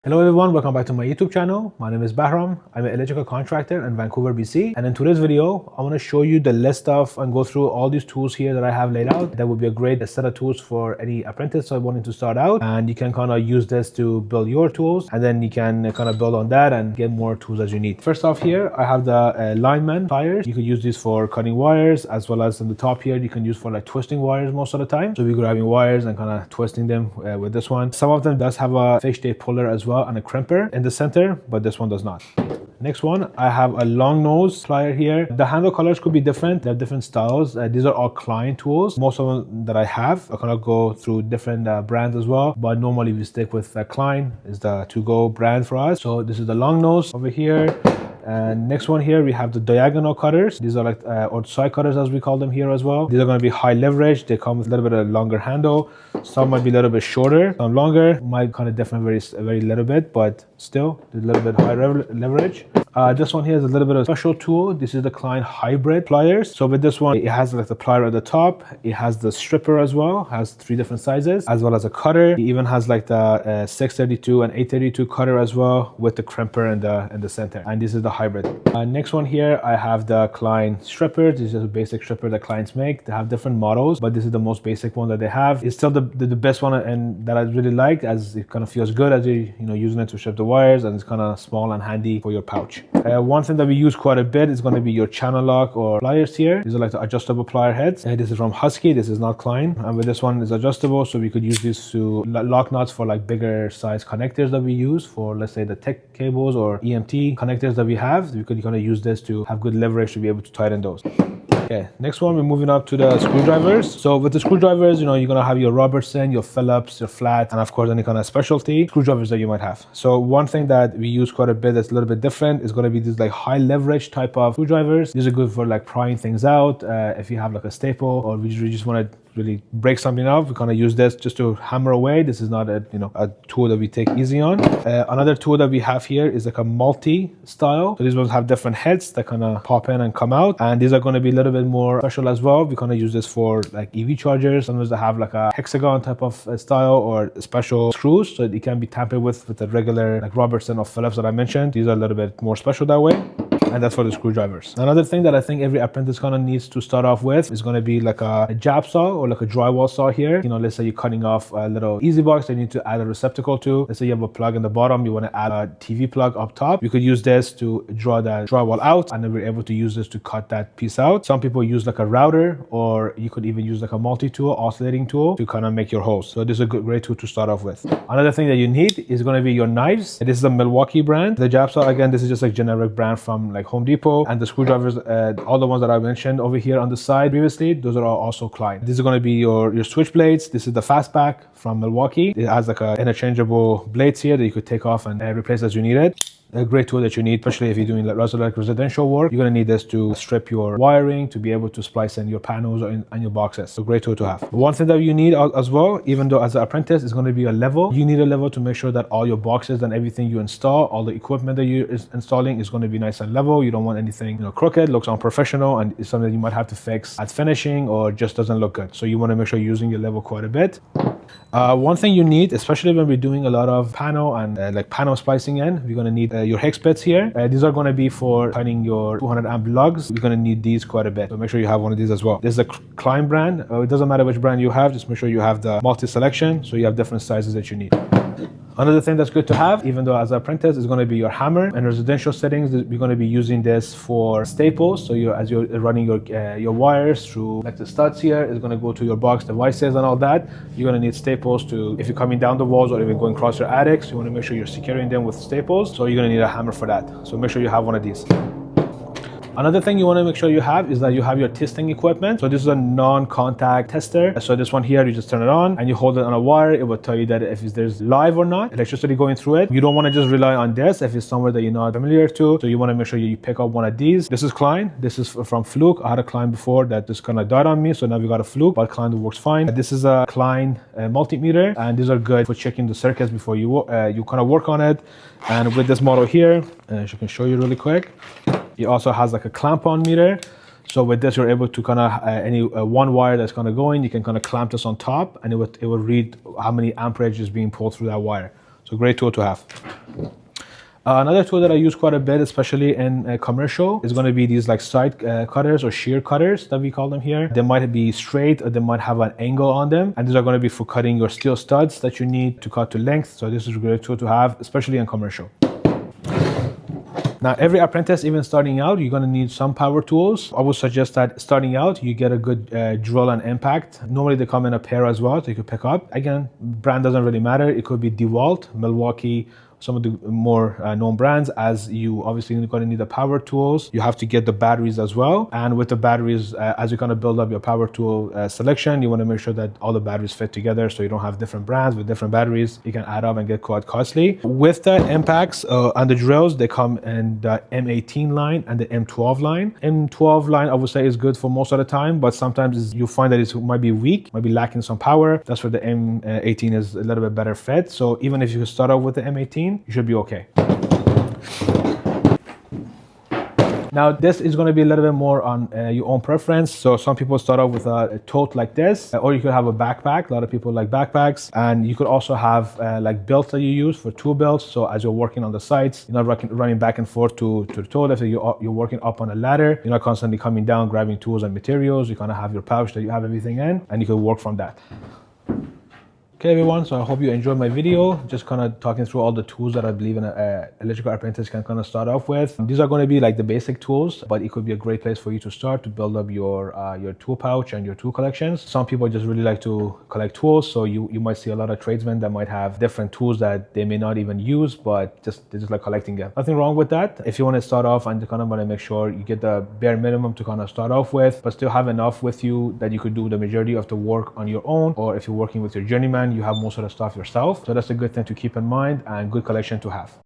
Hello everyone, welcome back to my YouTube channel. My name is Bahram. I'm an electrical contractor in Vancouver, BC. And in today's video, I want to show you the list of and go through all these tools here that I have laid out. That would be a great set of tools for any apprentice wanting to start out. And you can kind of use this to build your tools, and then you can kind of build on that and get more tools as you need. First off here, I have the lineman pliers. You could use these for cutting wires, as well as on the top here, you can use for like twisting wires most of the time. So we're grabbing wires and kind of twisting them with this one. Some of them does have a fixed puller as well and a crimper in the center, but this one does not. Next one, I have a long nose plier here. The handle colors could be different. They have different styles. These are all Klein tools. Most of them that I have, I kind of go through different brands as well, but normally we stick with Klein is the to-go brand for us. So this is the long nose over here. And next one here, we have the diagonal cutters. These are like or side cutters as we call them here as well. These are going to be high leverage. They come with a little bit of a longer handle. Some might be a little bit shorter, some longer. Might kind of different very little bit, but still a little bit high leverage. This one here is a little bit of a special tool. This is the Klein hybrid pliers. So with this one, it has like the plier at the top. It has the stripper as well. Has 3 different sizes, as well as a cutter. It even has like the 632 and 832 cutter as well, with the crimper in the center. And this is the hybrid. Next one here, I have the Klein stripper. This is a basic stripper that Kleins make. They have different models, but this is the most basic one that they have. It's still the best one, and that I really like, as it kind of feels good as you using it to strip the wires, and it's kind of small and handy for your pouch. One thing that we use quite a bit is going to be your channel lock or pliers here. These are like the adjustable plier heads. This is from Husky. This is not Klein. And with this one is adjustable, so we could use this to lock nuts for like bigger size connectors that we use for, let's say, the tech cables or EMT connectors that we have. We could kind of use this to have good leverage to be able to tighten those. Okay, next one, we're moving up to the screwdrivers. So with the screwdrivers, you're gonna have your Robertson, your Phillips, your flat, and of course any kind of specialty screwdrivers that you might have. So one thing that we use quite a bit that's a little bit different is gonna be these like high leverage type of screwdrivers. These are good for like prying things out. If you have like a staple, or we just want to really break something up, we kind of use this just to hammer away. This is not a tool that we take easy on. Another tool that we have here is like a multi style. So these ones have different heads that kind of pop in and come out, and these are going to be a little bit more special as well. We kind of use this for like EV chargers. Sometimes they have like a hexagon type of style or special screws, so it can be tampered with the regular like Robertson or Phillips that I mentioned. These are a little bit more special that way. And that's for the screwdrivers. Another thing that I think every apprentice kind of needs to start off with is going to be like a jab saw or like a drywall saw here. Let's say you're cutting off a little easy box that you need to add a receptacle to. Let's say you have a plug in the bottom, you want to add a TV plug up top. You could use this to draw that drywall out, and then we're able to use this to cut that piece out. Some people use like a router, or you could even use like a multi-tool, oscillating tool to kind of make your holes. So this is a great tool to start off with. Another thing that you need is going to be your knives. This is a Milwaukee brand. The jab saw, again, this is just like generic brand from like Home Depot, and the screwdrivers, all the ones that I mentioned over here on the side previously, those are all also Klein. These are going to be your switch blades. This is the Fastback from Milwaukee. It has like a interchangeable blades here that you could take off and replace as you need it. A great tool that you need, especially if you're doing like residential work. You're going to need this to strip your wiring, to be able to splice in your panels or in your boxes. So great tool to have. One thing that you need as well, even though as an apprentice, is going to be a level. You need a level to make sure that all your boxes and everything you install, all the equipment that you're installing, is going to be nice and level. You don't want anything crooked, looks unprofessional, and it's something that you might have to fix at finishing or just doesn't look good. So you want to make sure you're using your level quite a bit. One thing you need, especially when we're doing a lot of panel and like panel splicing in, we're going to need your hex bits here. These are going to be for tightening your 200 amp lugs. You're going to need these quite a bit, so make sure you have one of these as well. This is a Klein brand. It doesn't matter which brand you have, just make sure you have the multi-selection, so you have different sizes that you need. Another thing that's good to have, even though as an apprentice, is going to be your hammer. In residential settings, we're going to be using this for staples. So as you're running your wires through like the studs here, is going to go to your box devices and all that. You're going to need staples to, if you're coming down the walls or even going across your attics, you want to make sure you're securing them with staples. So you're going to need a hammer for that. So make sure you have one of these. Another thing you want to make sure you have is that you have your testing equipment. So this is a non-contact tester. So this one here, you just turn it on and you hold it on a wire. It will tell you that if there's live or not, electricity going through it. You don't want to just rely on this if it's somewhere that you're not familiar to. So you want to make sure you pick up one of these. This is Klein. This is from Fluke. I had a Klein before that just kind of died on me. So now we got a Fluke, but Klein works fine. This is a Klein multimeter, and these are good for checking the circuits before you kind of work on it. And with this model here, I can show you really quick. It also has like a clamp on meter. So with this, you're able to kind of any one wire that's kind of going, you can kind of clamp this on top, and it will read how many amperage is being pulled through that wire. So great tool to have. Another tool that I use quite a bit, especially in commercial, is going to be these like side cutters or shear cutters that we call them here. They might be straight or they might have an angle on them. And these are going to be for cutting your steel studs that you need to cut to length. So this is a great tool to have, especially in commercial. Now, every apprentice, even starting out, you're going to need some power tools. I would suggest that starting out, you get a good drill and impact. Normally, they come in a pair as well, so you could pick up. Again, brand doesn't really matter. It could be DeWalt, Milwaukee, some of the more known brands. As you obviously going to need the power tools, you have to get the batteries as well. And with the batteries, as you're going to build up your power tool selection, you want to make sure that all the batteries fit together, so you don't have different brands with different batteries. You can add up and get quite costly. With the impacts and the drills, they come in the M18 line and the M12 line. M12 line, I would say, is good for most of the time, but sometimes you find that it might be weak, might be lacking some power. That's where the M18 is a little bit better fit. So even if you start off with the M18, you should be okay. Now, this is going to be a little bit more on your own preference. So some people start off with a tote like this, or you could have a backpack. A lot of people like backpacks. And you could also have like belts that you use for tool belts. So as you're working on the sites, you're not running back and forth to the tool. If you're working up on a ladder, you're not constantly coming down, grabbing tools and materials. You kind of have your pouch that you have everything in, and you can work from that. Okay everyone, so I hope you enjoyed my video, just kind of talking through all the tools that I believe an electrical apprentice can kind of start off with. These are going to be like the basic tools, but it could be a great place for you to start to build up your tool pouch and your tool collections. Some people just really like to collect tools, so you might see a lot of tradesmen that might have different tools that they may not even use, but they just like collecting them. Nothing wrong with that. If you want to start off and you kind of want to make sure you get the bare minimum to kind of start off with, but still have enough with you that you could do the majority of the work on your own, or if you're working with your journeyman, you have most of the stuff yourself. So that's a good thing to keep in mind and good collection to have.